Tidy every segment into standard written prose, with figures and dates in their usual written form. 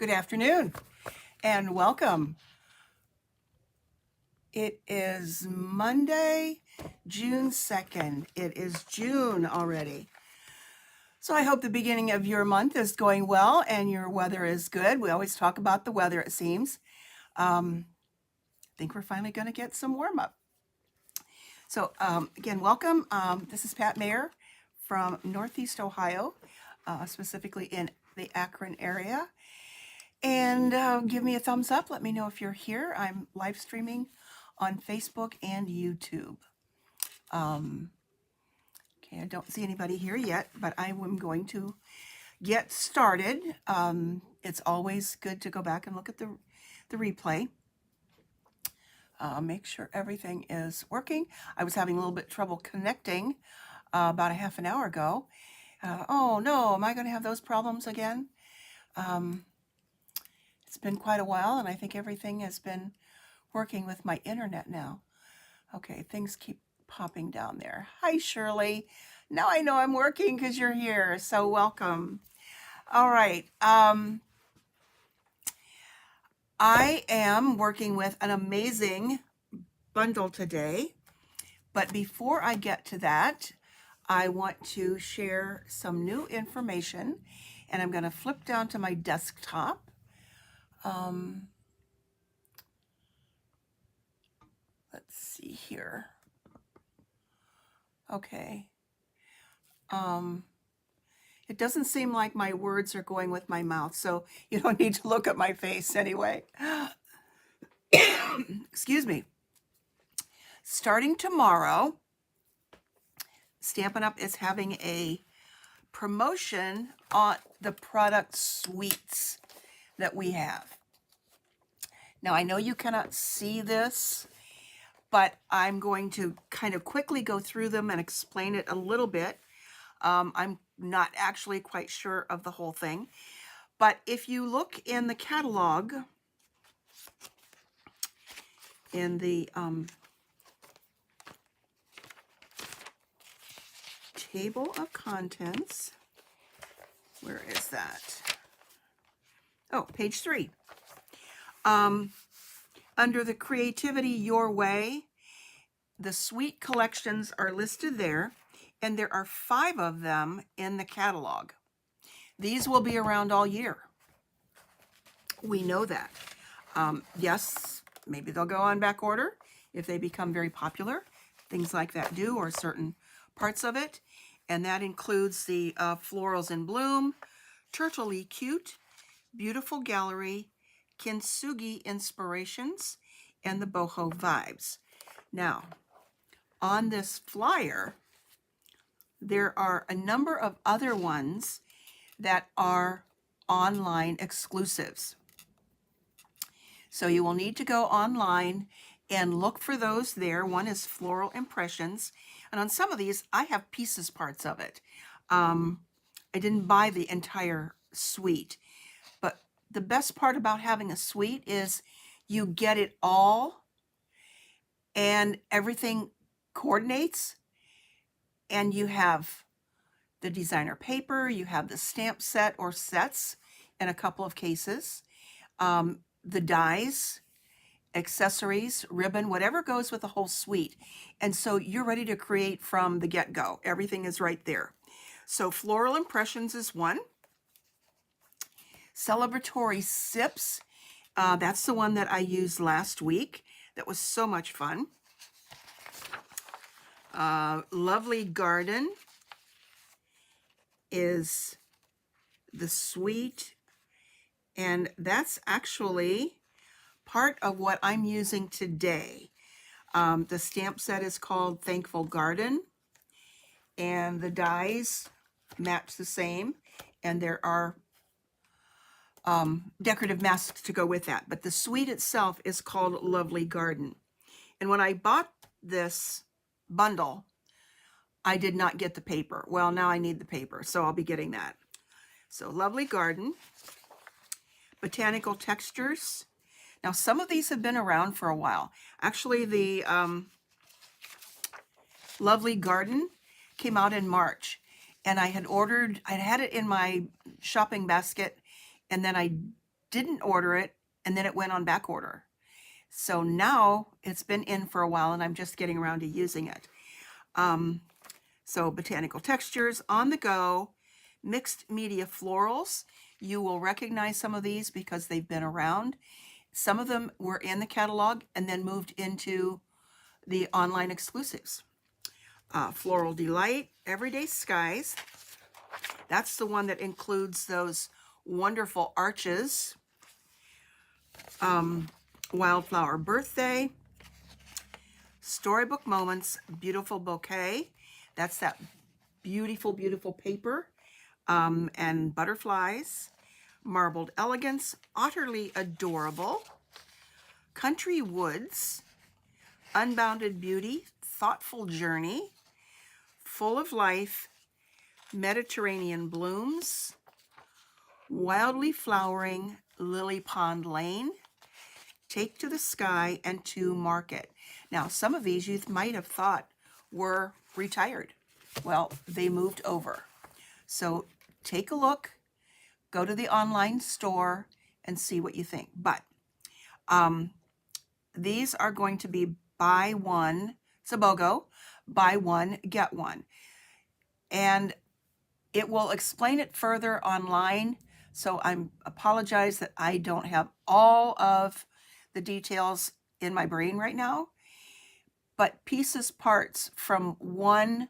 Good afternoon and welcome. It is Monday, June 2nd. It is June already. So I hope the beginning of your month is going well and your weather is good. We always talk about the weather, it seems. I think we're finally going to get some warm up. So again, welcome. This is Pat Mayer from Northeast Ohio, specifically in the Akron area. And give me a thumbs up. Let me know if you're here. I'm live streaming on Facebook and YouTube. Okay, I don't see anybody here yet, but I am going to get started. It's always good to go back and look at the replay. Make sure everything is working. I was having a little bit trouble connecting about a half an hour ago. Oh no, am I going to have those problems again? It's been quite a while, and I think everything has been working with my internet now. Okay, things keep popping down there. Hi, Shirley. Now I know I'm working because you're here, so welcome. All right. I am working with an amazing bundle today, but before I get to that, I want to share some new information, and I'm going to flip down to my desktop. Let's see here. Okay. It doesn't seem like my words are going with my mouth, so you don't need to look at my face anyway. Excuse me. Starting tomorrow, Stampin' Up! Is having a promotion on the product suites that we have. Now, I know you cannot see this, but I'm going to kind of quickly go through them and explain it a little bit. I'm not actually quite sure of the whole thing, but if you look in the catalog, in the table of contents, where is that? Oh, page 3. Under the Creativity Your Way, the suite collections are listed there, and there are 5 of them in the catalog. These will be around all year. We know that. Yes, maybe they'll go on back order if they become very popular. Things like that do, or certain parts of it. And that includes the Florals in Bloom, Turtley Cute, Beautiful Gallery, Kintsugi Inspirations, and the Boho Vibes. Now, on this flyer, there are a number of other ones that are online exclusives. So you will need to go online and look for those there. One is Floral Impressions. And on some of these, I have pieces parts of it. I didn't buy the entire suite. But the best part about having a suite is you get it all and everything coordinates. And you have the designer paper, you have the stamp set or sets in a couple of cases, the dies, accessories, ribbon, whatever goes with the whole suite. And so you're ready to create from the get-go. Everything is right there. So Floral Impressions is one. Celebratory Sips, that's the one that I used last week. That was so much fun. Lovely Garden is the suite, and that's actually part of what I'm using today. The stamp set is called Thankful Garden, and the dies match the same, and there are decorative masks to go with that. But the suite itself is called Lovely Garden. And when I bought this bundle, I did not get the paper. Well, now I need the paper, so I'll be getting that. So Lovely Garden, Botanical Textures. Now, some of these have been around for a while. Actually, the Lovely Garden came out in March, and I had ordered, I had it in my shopping basket, and then I didn't order it, and then it went on back order. So now it's been in for a while, and I'm just getting around to using it. So botanical textures, on the go, mixed media florals. You will recognize some of these because they've been around. Some of them were in the catalog and then moved into the online exclusives. Floral Delight, Everyday Skies. That's the one that includes those wonderful arches. Wildflower Birthday. Storybook Moments, Beautiful Bouquet. That's that beautiful, beautiful paper. And butterflies. Marbled Elegance, Utterly Adorable. Country Woods, Unbounded Beauty, Thoughtful Journey. Full of Life, Mediterranean Blooms. Wildly Flowering, Lily Pond Lane. Take to the Sky, and To Market. Now, some of these you might have thought were retired. Well, they moved over. So take a look, go to the online store, and see what you think. But these are going to be buy one, it's a BOGO, buy one, get one. And it will explain it further online. So I apologize that I don't have all of the details in my brain right now. But pieces, parts from one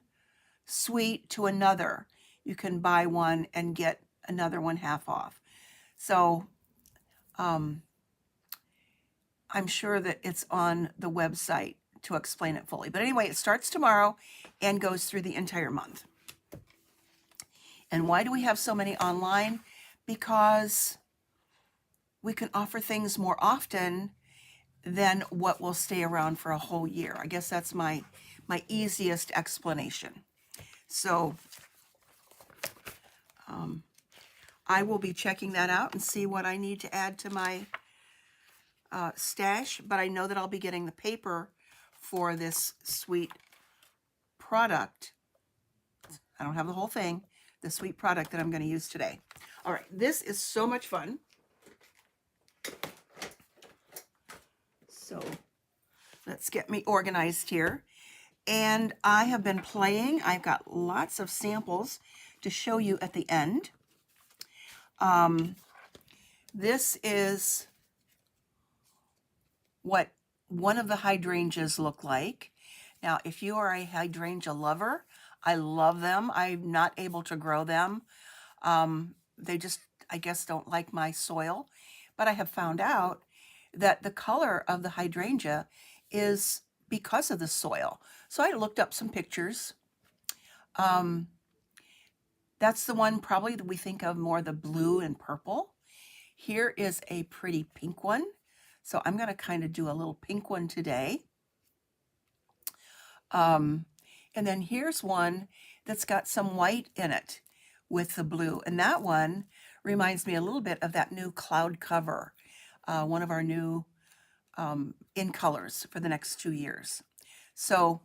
suite to another, you can buy one and get another one half off. So I'm sure that it's on the website to explain it fully. But anyway, it starts tomorrow and goes through the entire month. And why do we have so many online? Because we can offer things more often than what will stay around for a whole year. I guess that's my easiest explanation. So I will be checking that out and see what I need to add to my stash, but I know that I'll be getting the paper for this sweet product. I don't have the whole thing, the sweet product that I'm going to use today. All right, this is so much fun. So let's get me organized here. And I have been playing. I've got lots of samples to show you at the end. This is what one of the hydrangeas look like. Now, if you are a hydrangea lover, I love them. I'm not able to grow them. They just, I guess, don't like my soil. But I have found out that the color of the hydrangea is because of the soil. So I looked up some pictures. That's the one probably that we think of more the blue and purple. Here is a pretty pink one. So I'm going to kind of do a little pink one today. And then here's one that's got some white in it with the blue. And that one reminds me a little bit of that new cloud cover, one of our new in colors for the next 2 years. So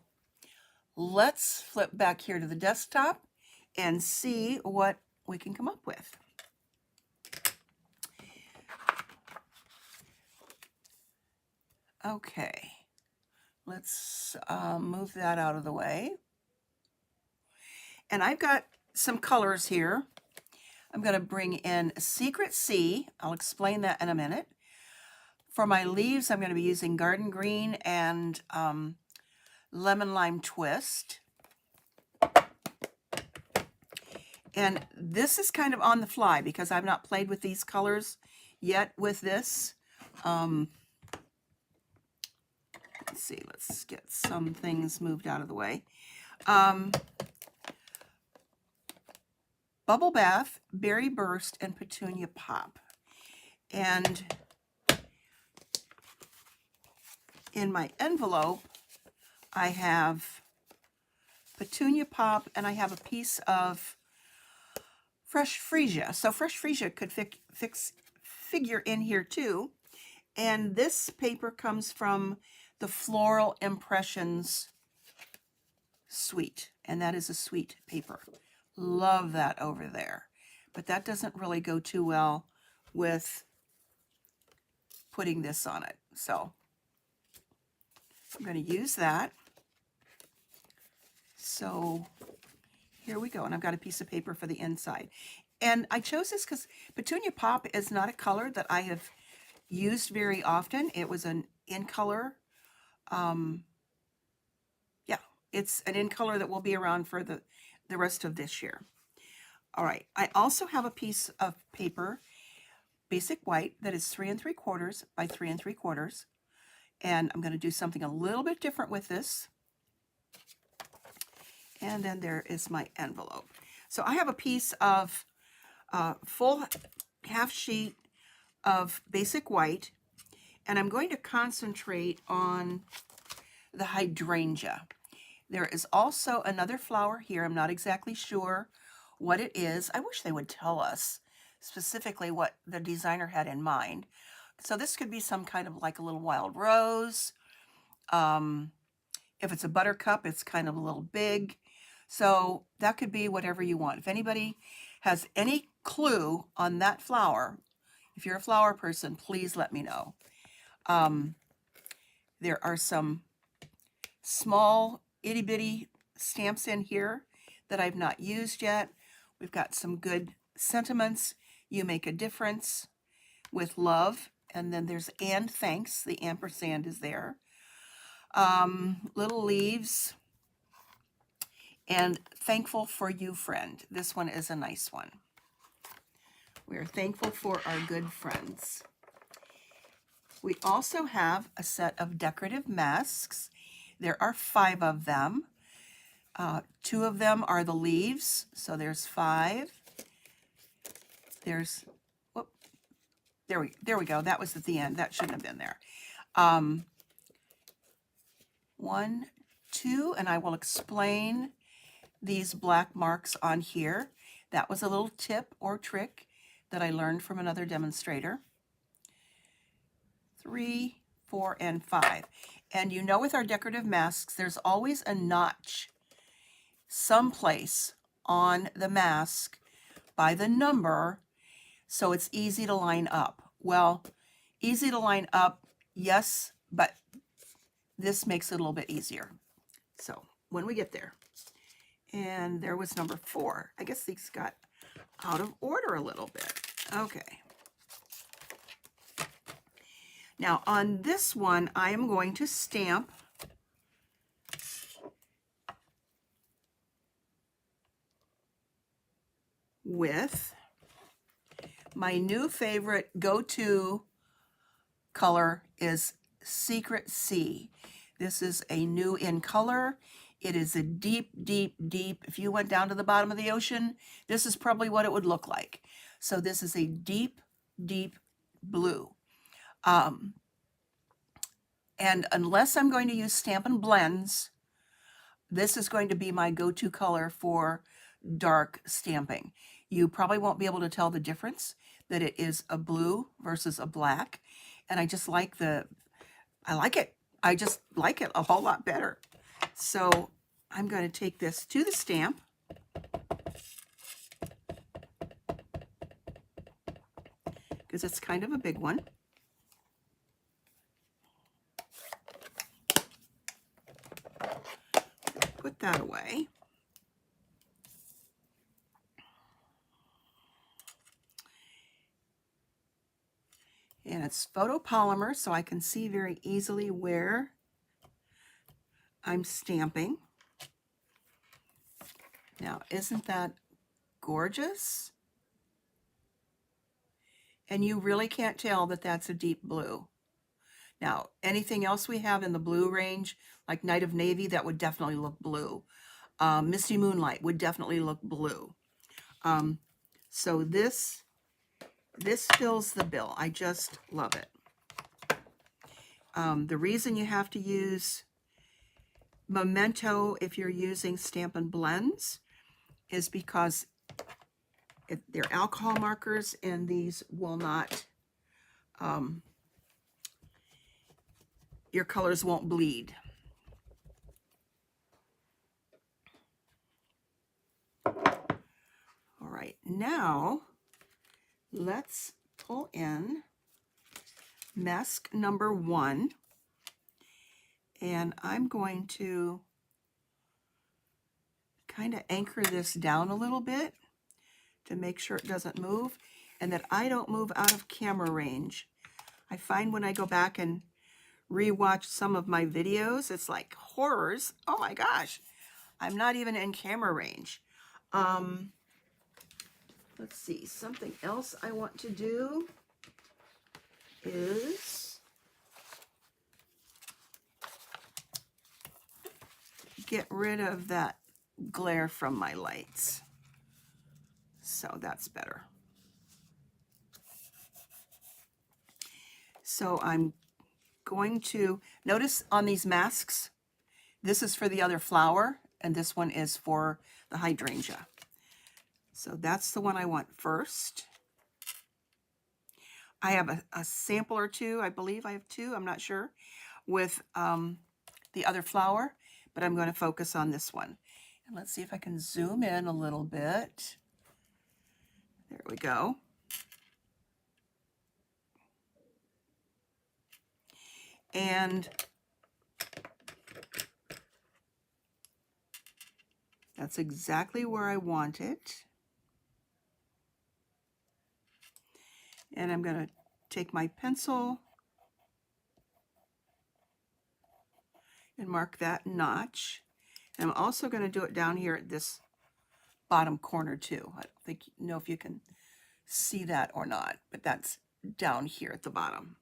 let's flip back here to the desktop and see what we can come up with. Okay, let's move that out of the way. And I've got some colors here. I'm going to bring in Secret Sea. I'll explain that in a minute. For my leaves, I'm going to be using Garden Green and Lemon Lime Twist. And this is kind of on the fly because I've not played with these colors yet with this. Let's see, let's get some things moved out of the way. Bubble Bath, Berry Burst, and Petunia Pop. And in my envelope, I have Petunia Pop, and I have a piece of Fresh Freesia. So Fresh Freesia could figure in here too. And this paper comes from the Floral Impressions suite, and that is a sweet paper. Love that over there. But that doesn't really go too well with putting this on it. So I'm going to use that. So here we go. And I've got a piece of paper for the inside. And I chose this because Petunia Pop is not a color that I have used very often. It was an in color. Yeah, it's an in color that will be around for the rest of this year. All right, I also have a piece of paper, basic white, that is 3 3/4 by 3 3/4. And I'm going to do something a little bit different with this. And then there is my envelope. So I have a piece of full half sheet of basic white, and I'm going to concentrate on the hydrangea. There is also another flower here. I'm not exactly sure what it is. I wish they would tell us specifically what the designer had in mind. So this could be some kind of like a little wild rose. If it's a buttercup, it's kind of a little big. So that could be whatever you want. If anybody has any clue on that flower, if you're a flower person, please let me know. There are some small itty bitty stamps in here that I've not used yet. We've got some good sentiments. You make a difference with love. And then there's and thanks. The ampersand is there. Little leaves. And thankful for you, friend. This one is a nice one. We are thankful for our good friends. We also have a set of decorative masks. There are 5 of them. 2 of them are the leaves, so there's 5. There's, whoop, there we go. That was at the end. That shouldn't have been there. 1, 2, and I will explain these black marks on here. That was a little tip or trick that I learned from another demonstrator. 3, 4, and 5. And you know, with our decorative masks, there's always a notch someplace on the mask by the number, so it's easy to line up. Well, easy to line up, yes, but this makes it a little bit easier. So when we get there, and there was number 4. I guess these got out of order a little bit. Okay. Now on this one, I am going to stamp with my new favorite go-to color is Secret Sea. This is a new in color. It is a deep, deep, deep. If you went down to the bottom of the ocean, this is probably what it would look like. So this is a deep, deep blue. And unless I'm going to use Stampin' Blends, this is going to be my go-to color for dark stamping. You probably won't be able to tell the difference, that it is a blue versus a black. And I just like I like it. I just like it a whole lot better. So I'm going to take this to the stamp. Because it's kind of a big one. Put that away. And it's photopolymer, so I can see very easily where I'm stamping. Now, isn't that gorgeous? And you really can't tell that that's a deep blue. Now, anything else we have in the blue range, like Night of Navy, that would definitely look blue. Misty Moonlight would definitely look blue. So this fills the bill. I just love it. The reason you have to use Memento if you're using Stampin' Blends is because they're alcohol markers, and these will not, your colors won't bleed. All right, now let's pull in mask number 1. And I'm going to kind of anchor this down a little bit to make sure it doesn't move and that I don't move out of camera range. I find when I go back and rewatch some of my videos, it's like horrors. Oh my gosh, I'm not even in camera range. Let's see, something else I want to do is get rid of that glare from my lights. So that's better. So I'm going to notice on these masks, this is for the other flower and this one is for the hydrangea. So that's the one I want first. I have a sample or two, I believe I have 2, I'm not sure, with the other flower, but I'm going to focus on this one. And let's see if I can zoom in a little bit. There we go. And that's exactly where I want it. And I'm going to take my pencil and mark that notch. And I'm also going to do it down here at this bottom corner too. I don't think you know if you can see that or not, but that's down here at the bottom.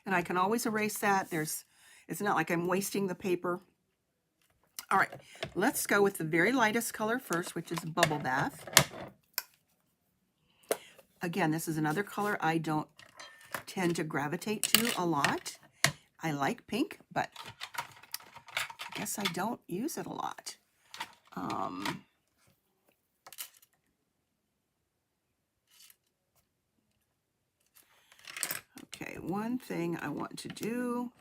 And I can always erase that. It's not like I'm wasting the paper. All right, let's go with the very lightest color first, which is Bubble Bath. Again, this is another color I don't tend to gravitate to a lot. I like pink, but I guess I don't use it a lot. Okay, one thing I want to do,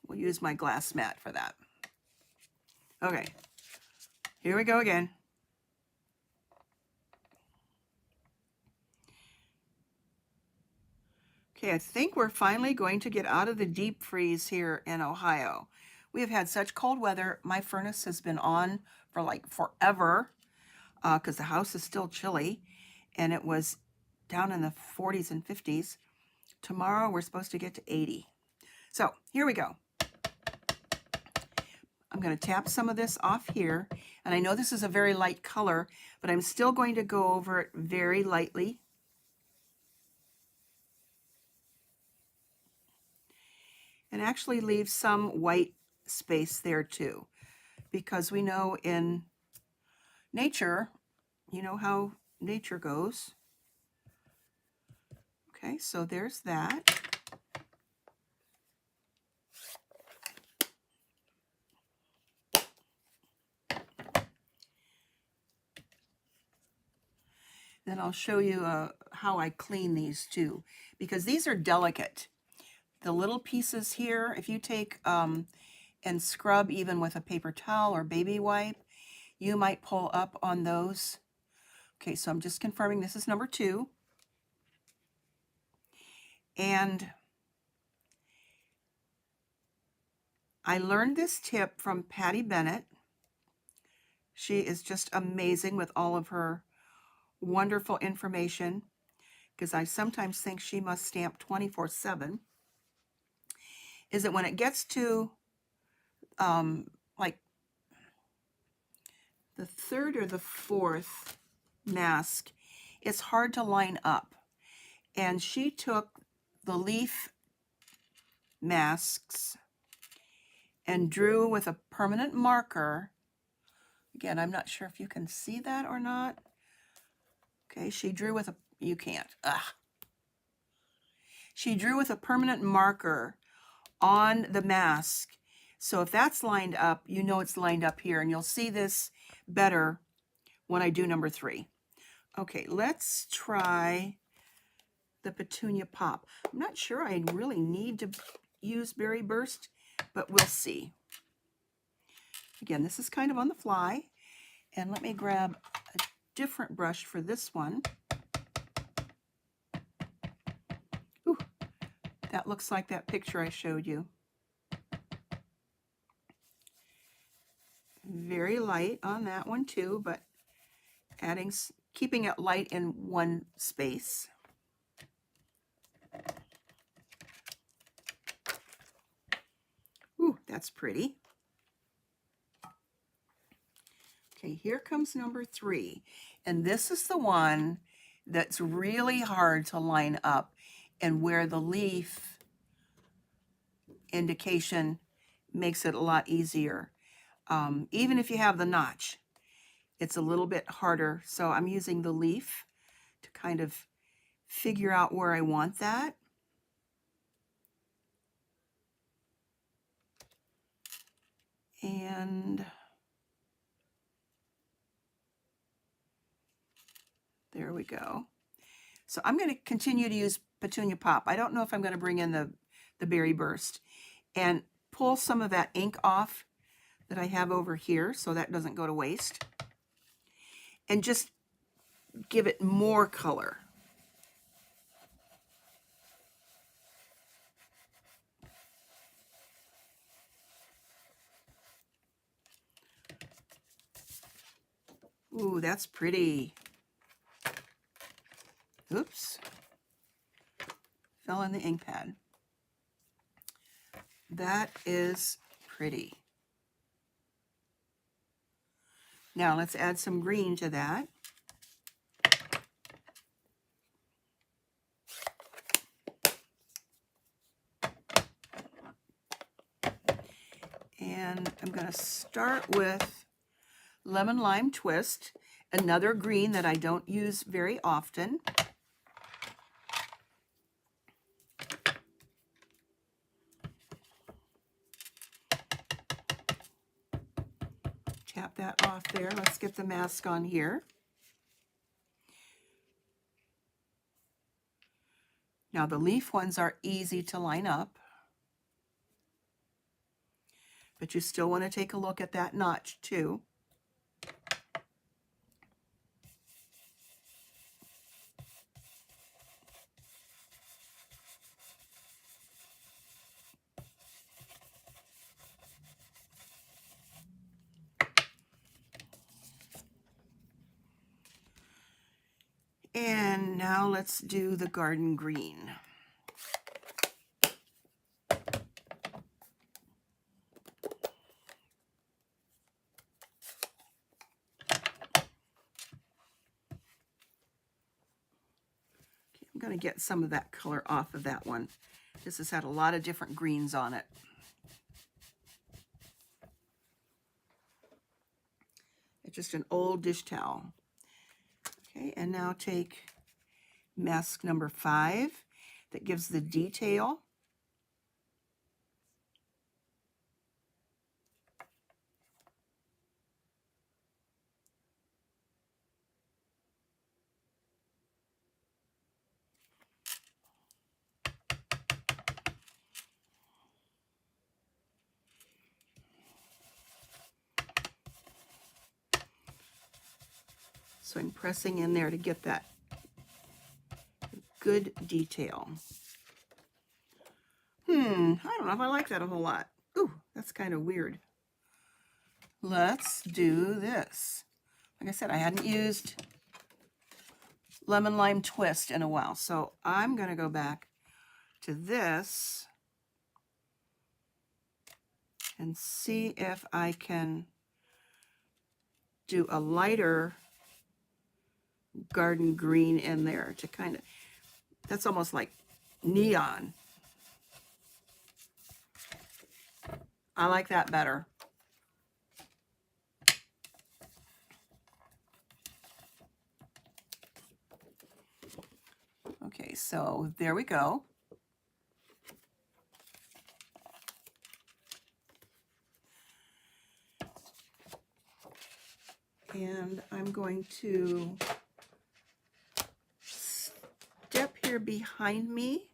we'll use my glass mat for that. Okay, here we go again. Okay, I think we're finally going to get out of the deep freeze here in Ohio. We have had such cold weather. My furnace has been on for like forever because the house is still chilly, and it was down in the 40s and 50s. Tomorrow we're supposed to get to 80. So here we go. I'm going to tap some of this off here, and I know this is a very light color, but I'm still going to go over it very lightly. And actually leave some white space there too, because we know in nature, you know how nature goes. Okay, so there's that. Then I'll show you how I clean these too, because these are delicate. The little pieces here, if you take and scrub even with a paper towel or baby wipe, you might pull up on those. Okay, so I'm just confirming this is number 2. And I learned this tip from Patty Bennett. She is just amazing with all of her wonderful information, because I sometimes think she must stamp 24/7, is that when it gets to like the 3rd or the 4th mask, it's hard to line up. And she took the leaf masks and drew with a permanent marker. Again, I'm not sure if you can see that or not. Okay, she drew with a, you can't. Ugh. She drew with a permanent marker on the mask. So if that's lined up, you know it's lined up here, and you'll see this better when I do number 3. Okay, let's try the Petunia Pop. I'm not sure I really need to use Berry Burst, but we'll see. Again, this is kind of on the fly, and let me grab a different brush for this one. Ooh, that looks like that picture I showed you. Very light on that one too, but keeping it light in one space. Ooh, that's pretty. Okay, here comes number 3. And this is the one that's really hard to line up and where the leaf indication makes it a lot easier. Even if you have the notch, it's a little bit harder. So I'm using the leaf to kind of figure out where I want that. And there we go. So I'm going to continue to use Petunia Pop. I don't know if I'm going to bring in the Berry Burst and pull some of that ink off that I have over here so that doesn't go to waste. And just give it more color. Ooh, that's pretty. Oops. Fell in the ink pad. That is pretty. Now let's add some green to that. And I'm going to start with Lemon Lime Twist, another green that I don't use very often. Tap that off there. Let's get the mask on here. Now the leaf ones are easy to line up, but you still want to take a look at that notch too. And now let's do the garden green. I'm going to get some of that color off of that one. This has had a lot of different greens on it. It's just an old dish towel. Okay, and now take mask number 5 that gives the detail. So I'm pressing in there to get that good detail. I don't know if I like that a whole lot. Ooh, that's kind of weird. Let's do this. Like I said, I hadn't used Lemon Lime Twist in a while, so I'm going to go back to this and see if I can do a lighter garden green in there to kind of, that's almost like neon. I like that better. Okay, so there we go. And I'm going to step here behind me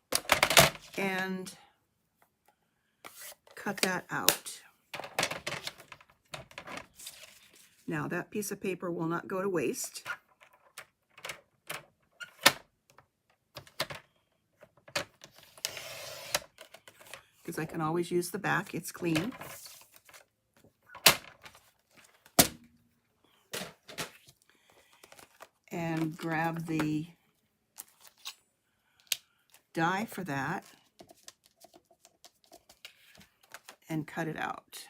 and cut that out. Now that piece of paper will not go to waste. Because I can always use the back, it's clean. And grab the die for that and cut it out.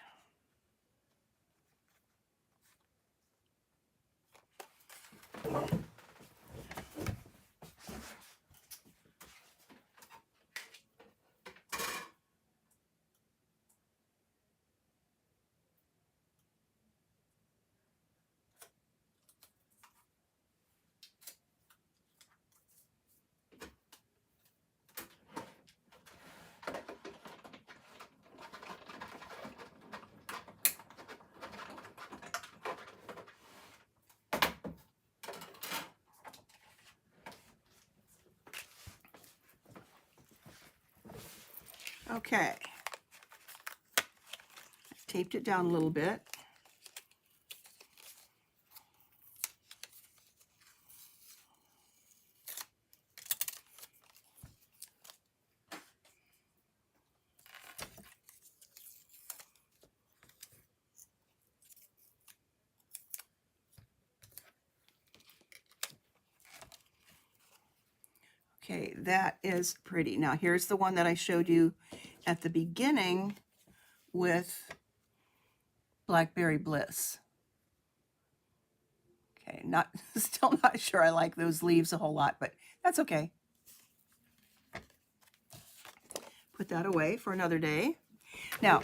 Okay, taped it down a little bit. Okay, that is pretty. Now here's the one that I showed you at the beginning with Blackberry Bliss. Okay, still not sure I like those leaves a whole lot, but that's okay. Put that away for another day. Now,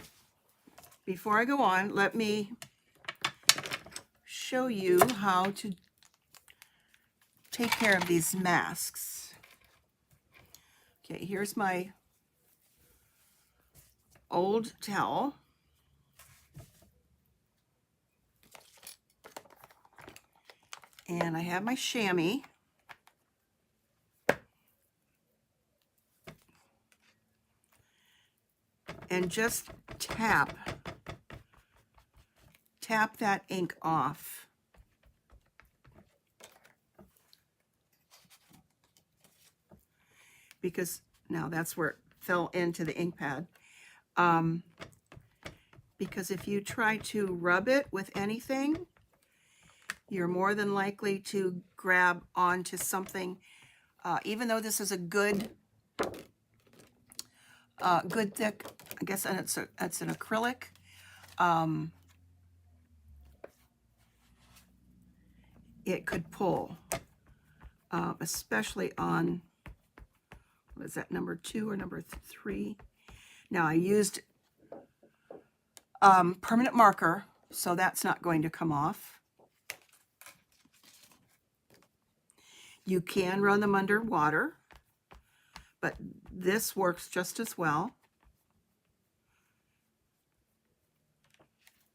before I go on, let me show you how to take care of these masks. Okay, here's my old towel. And I have my chamois. And just tap that ink off. Because now that's where it fell into the ink pad. Because if you try to rub it with anything, you're more than likely to grab onto something. Even though this is a good thick, I guess, and it's an acrylic. It could pull, especially on, what is that, number 2 or number 3? Now I used permanent marker, so that's not going to come off. You can run them under water, but this works just as well.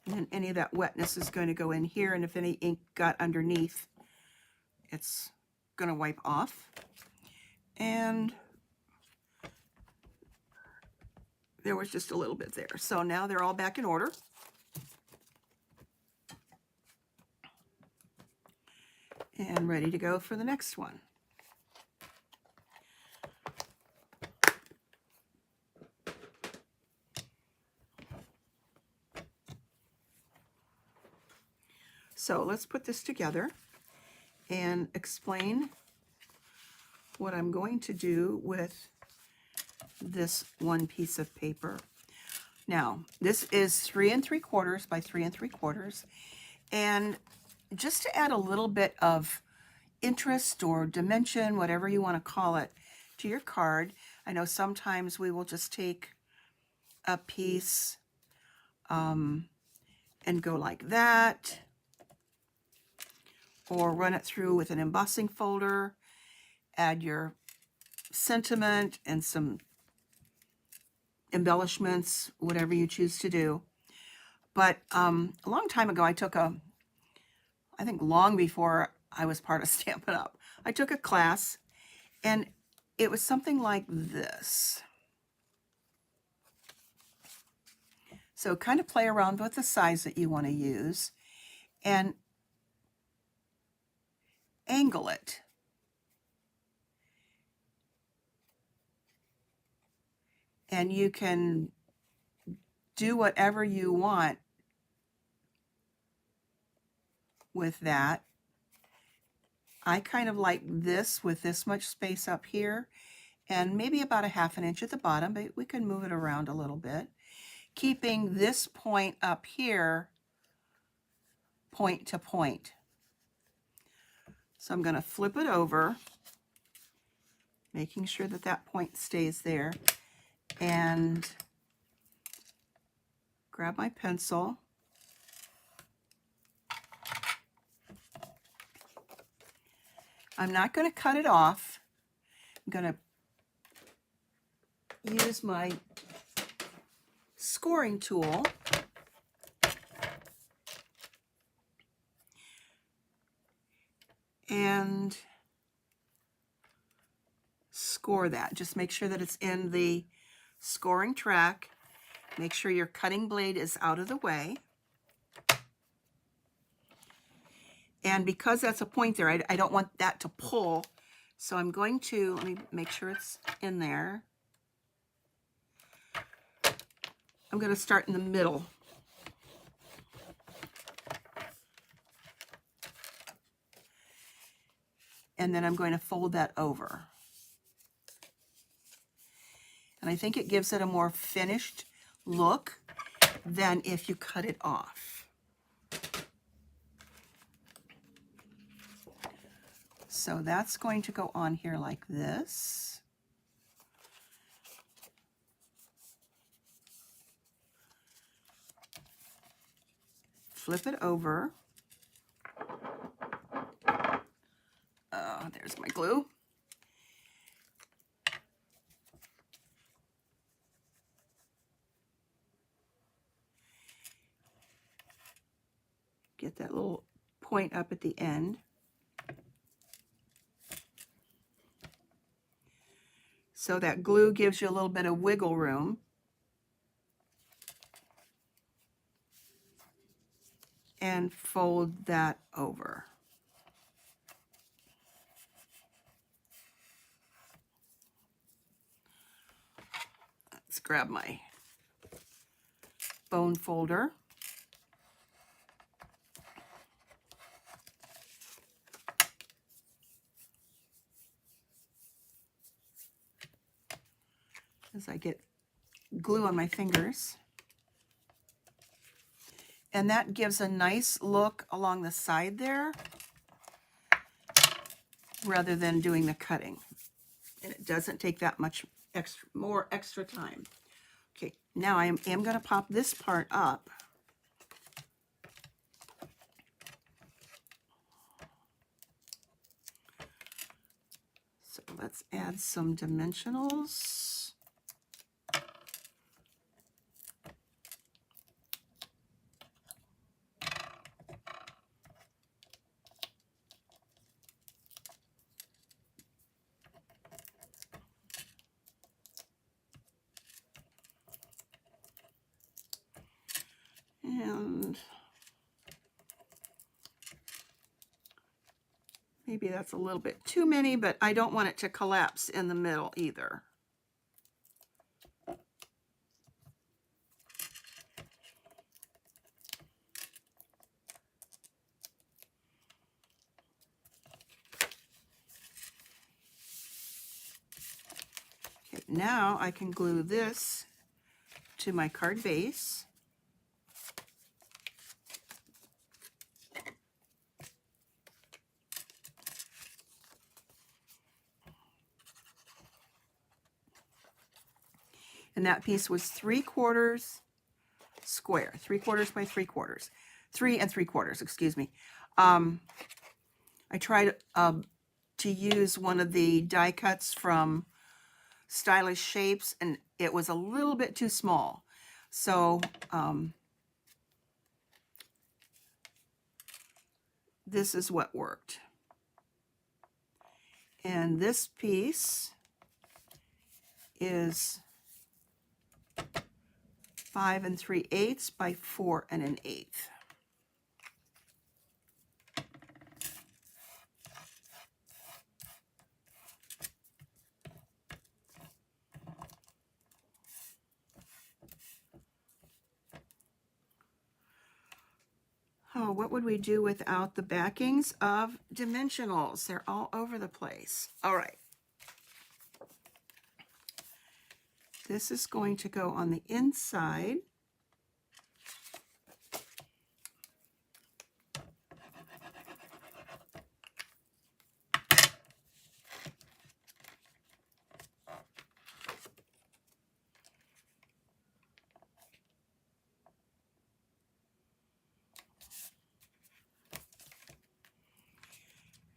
And then any of that wetness is going to go in here, and if any ink got underneath, it's going to wipe off. And there was just a little bit there. So now they're all back in order. And ready to go for the next one. So let's put this together and explain what I'm going to do with this one piece of paper. Now, this is 3 3/4 by 3 3/4, and just to add a little bit of interest or dimension, whatever you want to call it, to your card. I know sometimes we will just take a piece and go like that, or run it through with an embossing folder, add your sentiment and some embellishments, whatever you choose to do. But a long time ago, I think long before I was part of Stampin' Up, I took a class, and it was something like this. So kind of play around with the size that you want to use and angle it. And you can do whatever you want with that. I kind of like this with this much space up here and maybe about a 1/2 inch at the bottom, but we can move it around a little bit, keeping this point up here point to point. So I'm going to flip it over, making sure that that point stays there, and grab my pencil. I'm not going to cut it off. I'm going to use my scoring tool and score that. Just make sure that it's in the scoring track. Make sure your cutting blade is out of the way. And because that's a point there, I don't want that to pull. So I'm going to, let me make sure it's in there. I'm going to start in the middle. And then I'm going to fold that over. And I think it gives it a more finished look than if you cut it off. So that's going to go on here like this. Flip it over. There's my glue. Get that little point up at the end. So that glue gives you a little bit of wiggle room. And fold that over. Let's grab my bone folder. As I get glue on my fingers. And that gives a nice look along the side there rather than doing the cutting. And it doesn't take that much more extra time. Okay, now I am going to pop this part up. So let's add some dimensionals. And maybe that's a little bit too many, but I don't want it to collapse in the middle either. Okay, now I can glue this to my card base. And that piece was 3/4 square, 3/4 by 3/4, 3 3/4, excuse me. I tried to use one of the die cuts from Stylish Shapes, and it was a little bit too small. So this is what worked. And this piece is 5 3/8 by 4 1/8. Oh, what would we do without the backings of dimensionals? They're all over the place. All right. This is going to go on the inside.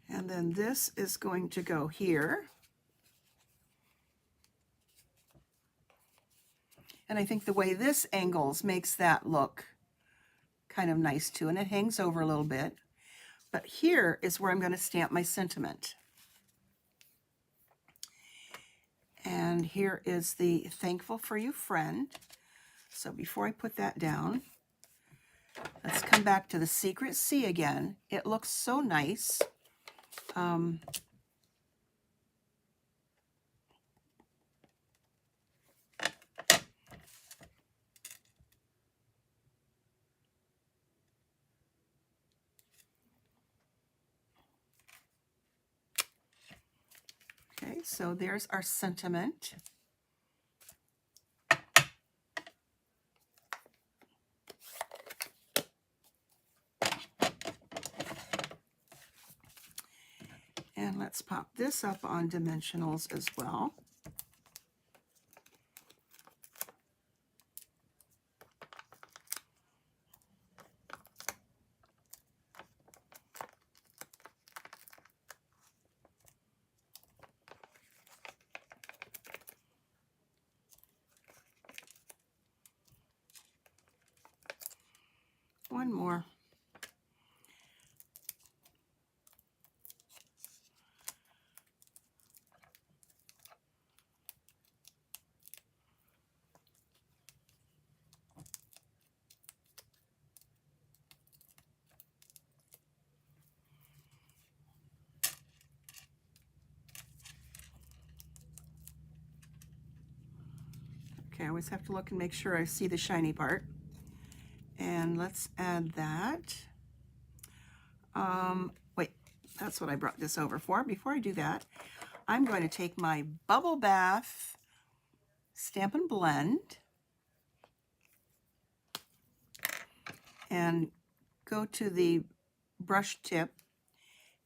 And then this is going to go here. And I think the way this angles makes that look kind of nice too. And it hangs over a little bit. But here is where I'm going to stamp my sentiment. And here is the thankful for you friend. So before I put that down, let's come back to the secret C again. It looks so nice. Okay, so there's our sentiment. And let's pop this up on dimensionals as well. One more. Okay, I always have to look and make sure I see the shiny part. And let's add that. Wait, that's what I brought this over for. Before I do that, I'm going to take my Bubble Bath Stampin' Blend and go to the brush tip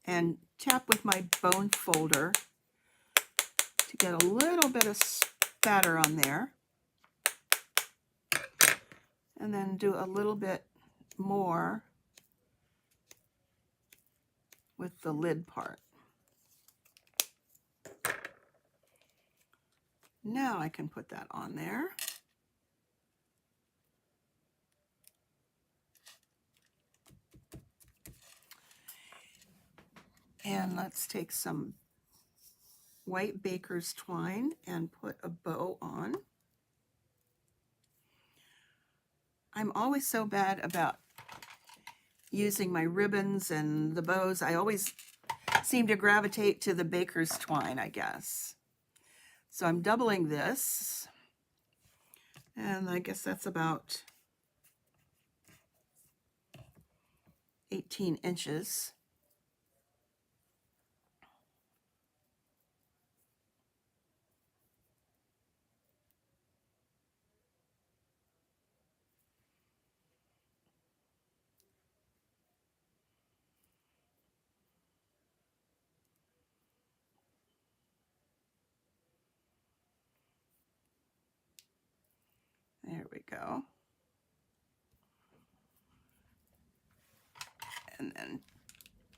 and tap with my bone folder to get a little bit of spatter on there. And then do a little bit more with the lid part. Now I can put that on there. And let's take some white baker's twine and put a bow on. I'm always so bad about using my ribbons and the bows. I always seem to gravitate to the baker's twine, I guess. So I'm doubling this, and I guess that's about 18 inches. There we go. And then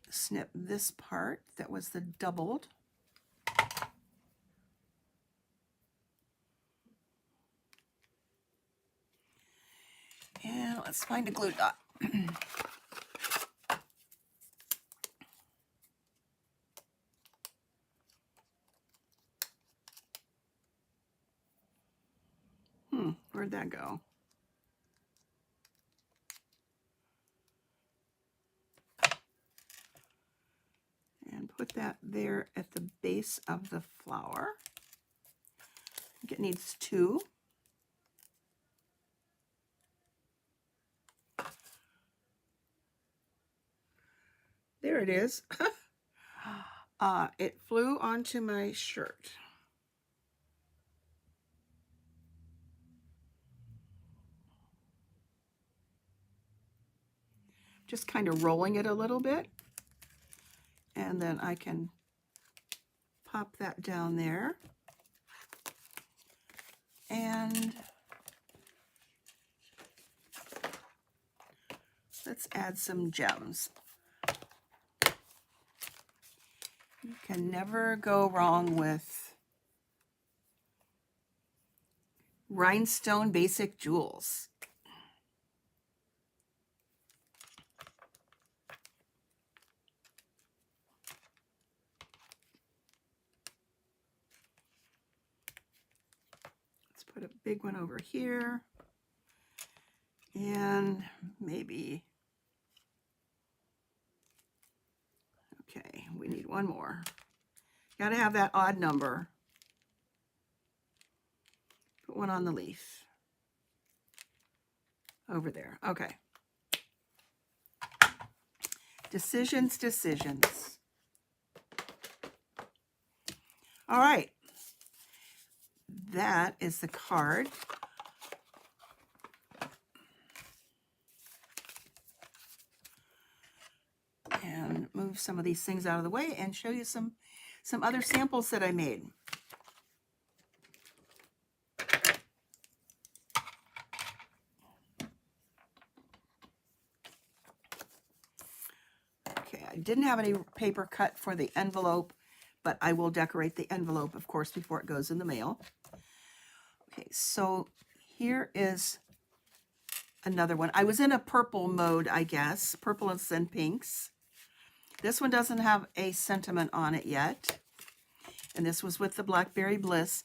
snip this part that was the doubled. And let's find a glue dot. Where'd that go? put that there at the base of the flower. I think it needs 2. There it is. It flew onto my shirt. Just kind of rolling it a little bit. And then I can pop that down there. And let's add some gems. You can never go wrong with rhinestone basic jewels. Let's put a big one over here. And maybe, okay, we need one more. Got to have that odd number. Put one on the leaf. Over there. Okay. Decisions, decisions. All right. That is the card. And move some of these things out of the way and show you some other samples that I made. Okay, I didn't have any paper cut for the envelope, but I will decorate the envelope, of course, before it goes in the mail. Okay, so here is another one. I was in a purple mode, I guess, purples and pinks. This one doesn't have a sentiment on it yet. And this was with the Blackberry Bliss.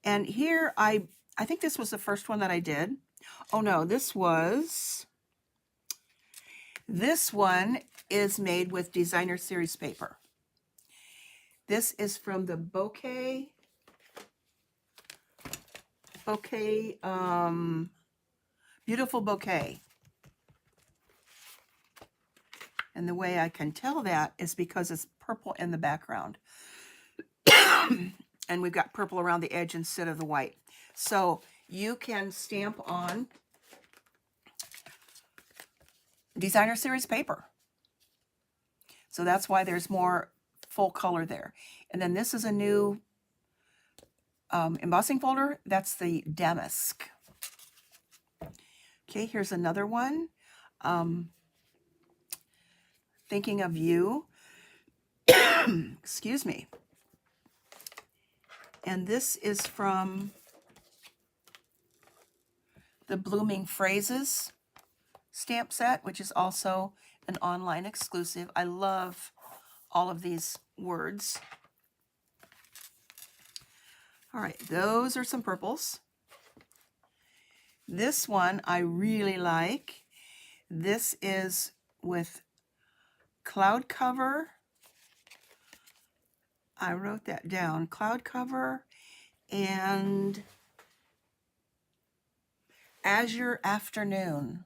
And here, I think this was the first one that I did. Oh no, this one is made with designer series paper. This is from the Bouquet, Beautiful Bouquet. And the way I can tell that is because it's purple in the background. And we've got purple around the edge instead of the white. So you can stamp on designer series paper. So that's why there's more full color there. And then this is a new embossing folder. That's the Damask. Okay, here's another one. Thinking of You. Excuse me. And this is from the Blooming Phrases stamp set, which is also an online exclusive. I love all of these words. All right, those are some purples. This one I really like. This is with Cloud Cover. I wrote that down. Cloud Cover and Azure Afternoon.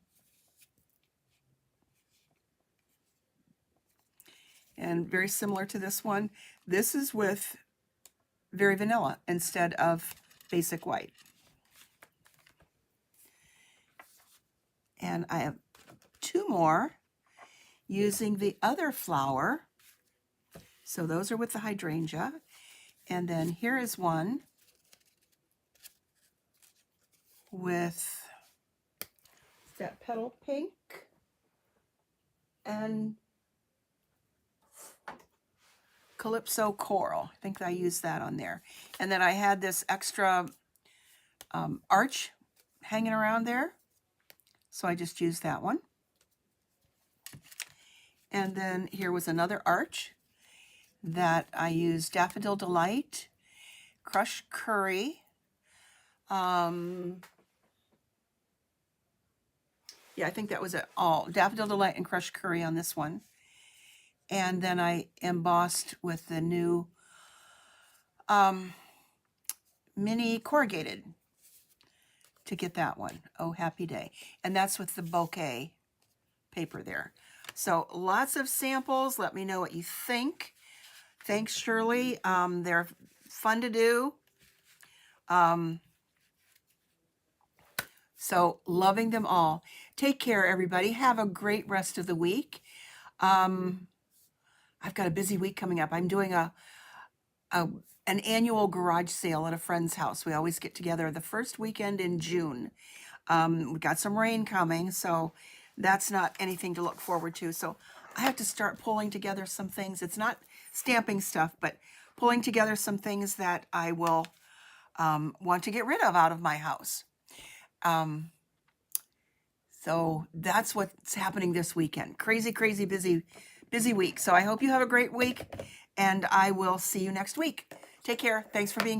And very similar to this one. This is with Very Vanilla instead of Basic White. And I have 2 more using the other flower. So those are with the hydrangea. And then here is one with that petal pink and Calypso Coral. I think I used that on there. And then I had this extra arch hanging around there. So I just used that one. And then here was another arch that I used Daffodil Delight, Crushed Curry. Yeah, I think that was it all. Daffodil Delight and Crushed Curry on this one. And then I embossed with the new mini corrugated to get that one. Oh, happy day. And that's with the bouquet paper there. So lots of samples. Let me know what you think. Thanks, Shirley. They're fun to do. So loving them all. Take care, everybody. Have a great rest of the week. I've got a busy week coming up. I'm doing an annual garage sale at a friend's house. We always get together the first weekend in June. We got some rain coming, so that's not anything to look forward to. So I have to start pulling together some things. It's not stamping stuff, but pulling together some things that I will want to get rid of out of my house. So that's what's happening this weekend. Crazy, crazy busy week. So I hope you have a great week, and I will see you next week. Take care. Thanks for being